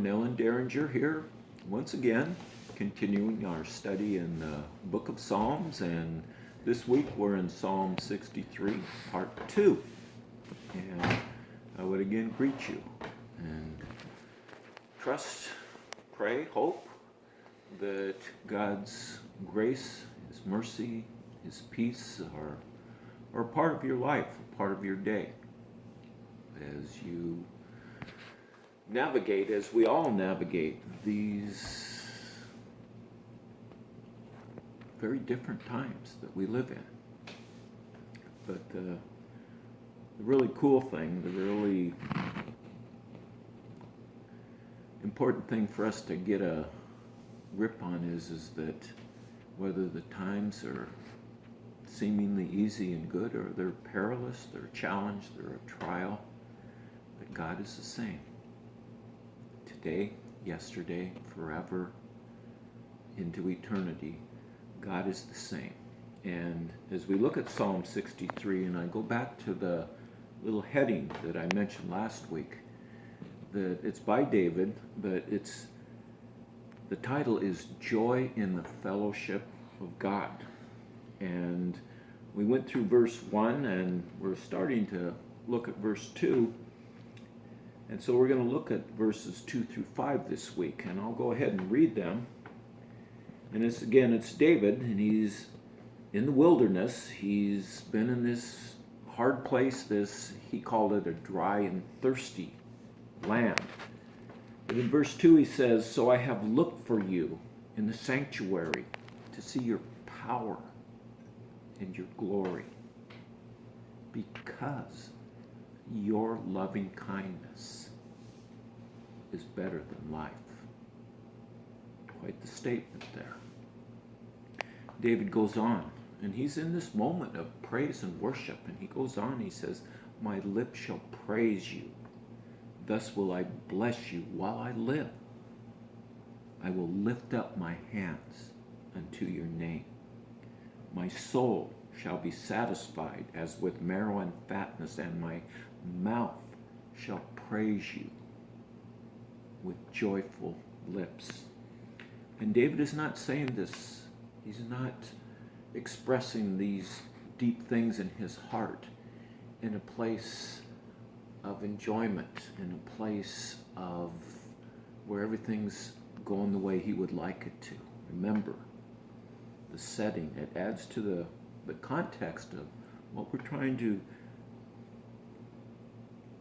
and Ellen Dearinger here once again, continuing our study in the book of Psalms, and this week we're in Psalm 63, part 2. And I would again greet you and trust, pray, hope that God's grace, His mercy, His peace are a part of your life, a part of your day, as you navigate, as we all navigate, these very different times that we live in. But the really cool thing, the really important thing for us to get a grip on is that whether the times are seemingly easy and good, or they're perilous, they're a challenge, they're a trial, that God is the same. Today, yesterday, forever, into eternity, God is the same. And as we look at Psalm 63, and I go back to the little heading that I mentioned last week, that it's by David, but the title is Joy in the Fellowship of God. And we went through verse 1, and we're starting to look at verse 2. And so we're going to look at verses 2 through 5 this week, and I'll go ahead and read them. And it's David, and he's in the wilderness. He's been in this hard place, he called it a dry and thirsty land. And in verse 2 he says, "So I have looked for you in the sanctuary to see your power and your glory, because your loving kindness is better than life." Quite the statement there. David goes on, and he's in this moment of praise and worship, and he goes on, he says, "My lips shall praise you. Thus will I bless you while I live. I will lift up my hands unto your name. My soul shall be satisfied as with marrow and fatness, and my mouth shall praise you with joyful lips." And David is not saying this, he's not expressing these deep things in his heart in a place of enjoyment, in a place of where everything's going the way he would like it to. Remember, the setting, it adds to the context of what we're trying to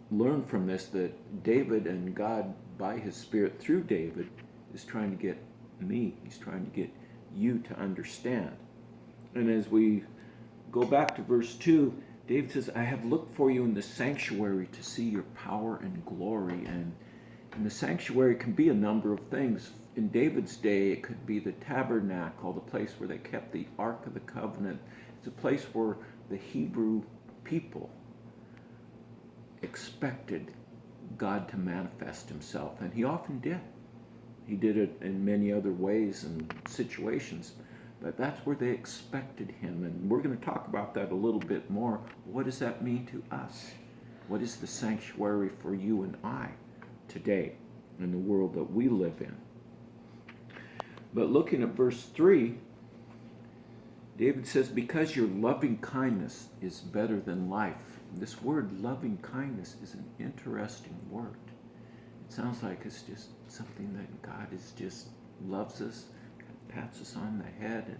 learn from this, that David and God, by his Spirit through David, is trying to get he's trying to get you to understand. And as we go back to verse 2, David says, "I have looked for you in the sanctuary to see your power and glory." And the sanctuary can be a number of things. In David's day, it could be the tabernacle, the place where they kept the Ark of the Covenant. It's a place where the Hebrew people expected God to manifest himself, and he often did. He did it in many other ways and situations, but that's where they expected him. And we're going to talk about that a little bit more. What does that mean to us? What is the sanctuary for you and I today in the world that we live in? But looking at verse 3, David says, "Because your loving kindness is better than life." This word loving kindness is an interesting word. It sounds like it's just something that God is just loves us, pats us on the head,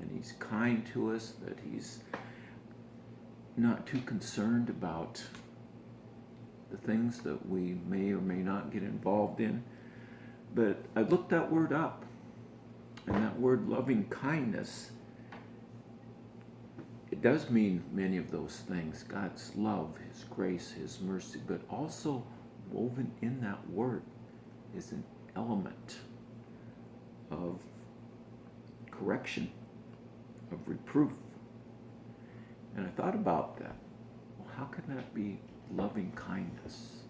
and he's kind to us, that he's not too concerned about the things that we may or may not get involved in. But I looked that word up, and that word loving kindness, it does mean many of those things. God's love, his grace, his mercy, but also woven in that word is an element of correction, of reproof. And I thought about that. Well, how can that be loving kindness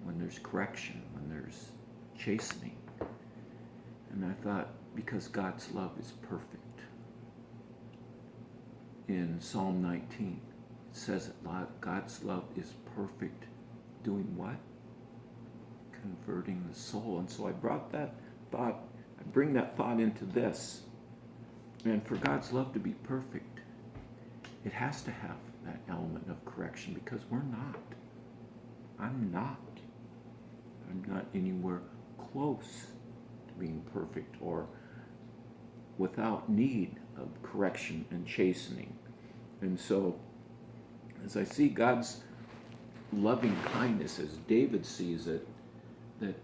when there's correction, when there's chastening? And I thought, because God's love is perfect. In Psalm 19, it says that God's love is perfect, doing what? converting the soul. And so I bring that thought into this. And for God's love to be perfect, it has to have that element of correction, because we're not. I'm not anywhere close to being perfect or without need of correction and chastening. And so, as I see God's loving kindness, as David sees it, that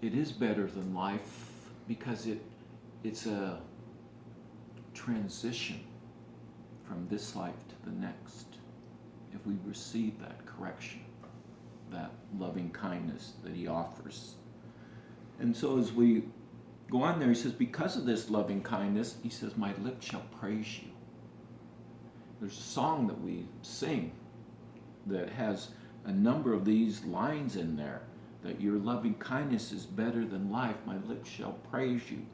it is better than life, because it's a transition from this life to the next. If we receive that correction, that loving kindness that he offers. And so as we go on there, he says, because of this loving kindness, he says, my lips shall praise you. There's a song that we sing that has a number of these lines in there, that your loving kindness is better than life. My lips shall praise you.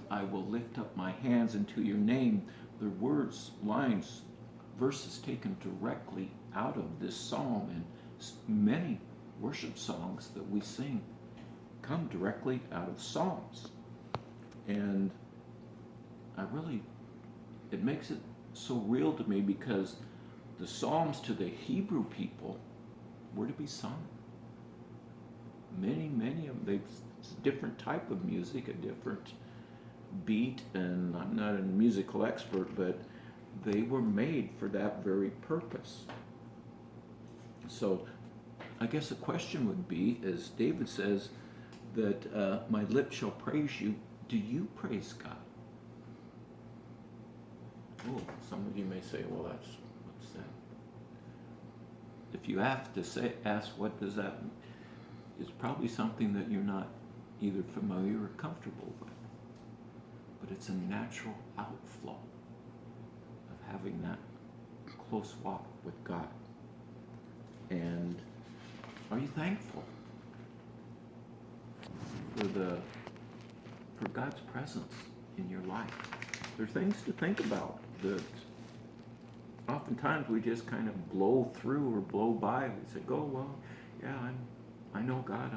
I will lift up my hands into your name. They're words, lines, verses taken directly out of this psalm, and many worship songs that we sing come directly out of Psalms. And it makes it so real to me, because the Psalms to the Hebrew people were to be sung. Many of them, it's a different type of music, a different beat, and I'm not a musical expert, but they were made for that very purpose. So I guess the question would be, as David says, that my lips shall praise you. Do you praise God? Oh, some of you may say, well, what's that? If you have to ask what does that mean, it's probably something that you're not either familiar or comfortable with. But it's a natural outflow of having that close walk with God. And are you thankful for God's presence in your life? There are things to think about that oftentimes we just kind of blow through or blow by. We say, "Oh well, yeah, I know God.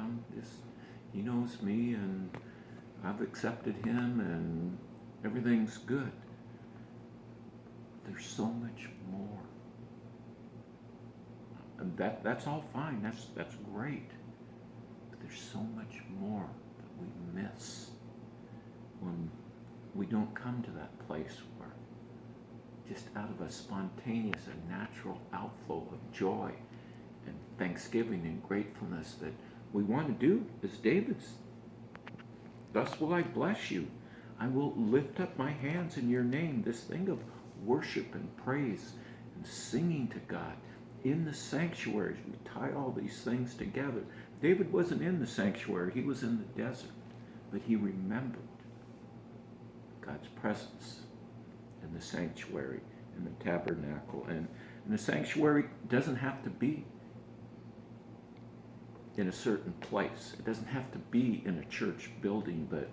He knows me, and I've accepted Him, and everything's good." There's so much more. And that's all fine. That's great. But there's so much more that we miss when we don't come to that place where, just out of a spontaneous and natural outflow of joy and thanksgiving and gratefulness, that we want to do as David's. Thus will I bless you. I will lift up my hands in your name. This thing of worship and praise and singing to God in the sanctuaries. We tie all these things together. David wasn't in the sanctuary. He was in the desert. But he remembered God's presence in the sanctuary, in the tabernacle. And the sanctuary doesn't have to be in a certain place. It doesn't have to be in a church building. But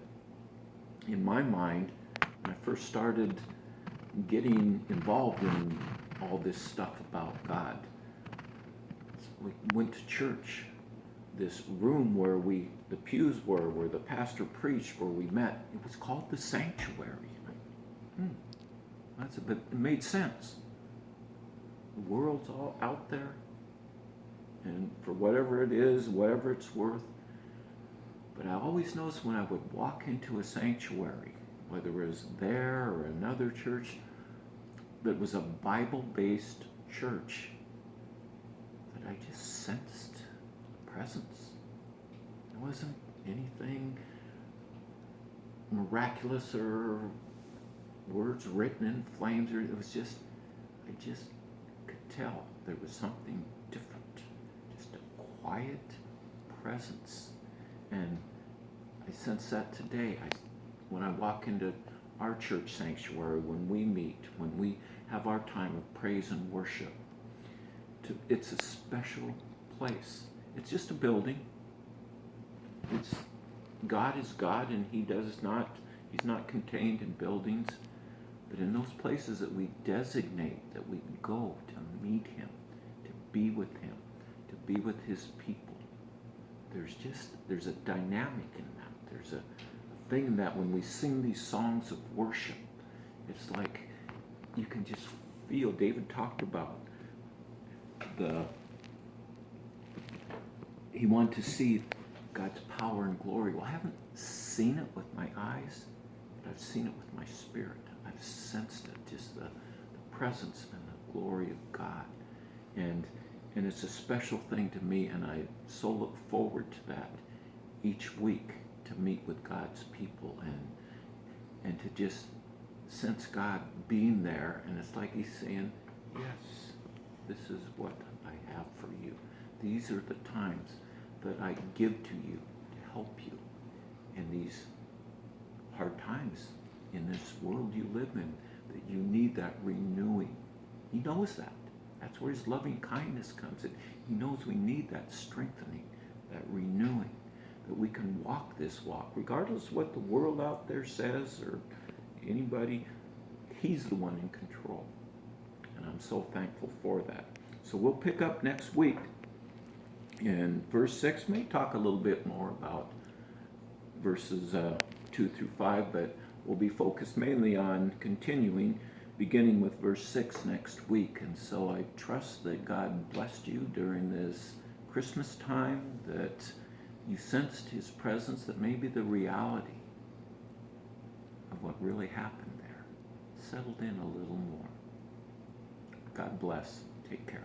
in my mind, when I first started getting involved in all this stuff about God, we went to church, this room where the pews were, where the pastor preached, where we met. It was called the sanctuary. But it made sense. The world's all out there, and for whatever it is, whatever it's worth. But I always noticed when I would walk into a sanctuary, whether it was there or another church that was a Bible-based church, that I just sensed presence. There wasn't anything miraculous or words written in flames. It was just, I just could tell there was something different. Just a quiet presence. And I sense that today. When I walk into our church sanctuary, when we meet, when we have our time of praise and worship, it's a special place. It's just a building. God is God, and He's not contained in buildings, but in those places that we designate, that we go to meet Him, to be with Him, to be with His people. there's a dynamic in that. There's a thing that when we sing these songs of worship, it's like you can just feel. David talked about he wanted to see God's power and glory. Well, I haven't seen it with my eyes, but I've seen it with my spirit. I've sensed it, just the presence and the glory of God. And it's a special thing to me, and I so look forward to that each week, to meet with God's people and to just sense God being there. And it's like he's saying, yes, this is what I have for you. These are the times that I give to you to help you in these hard times in this world you live in, that you need that renewing. He knows that. That's where his loving kindness comes in. He knows we need that strengthening, that renewing, that we can walk this walk, regardless of what the world out there says or anybody. He's the one in control. And I'm so thankful for that. So we'll pick up next week in verse 6. May talk a little bit more about verses 2 through 5, but we'll be focused mainly on continuing, beginning with verse 6 next week. And so I trust that God blessed you during this Christmas time, that you sensed his presence, that maybe the reality of what really happened there settled in a little more. God bless. Take care.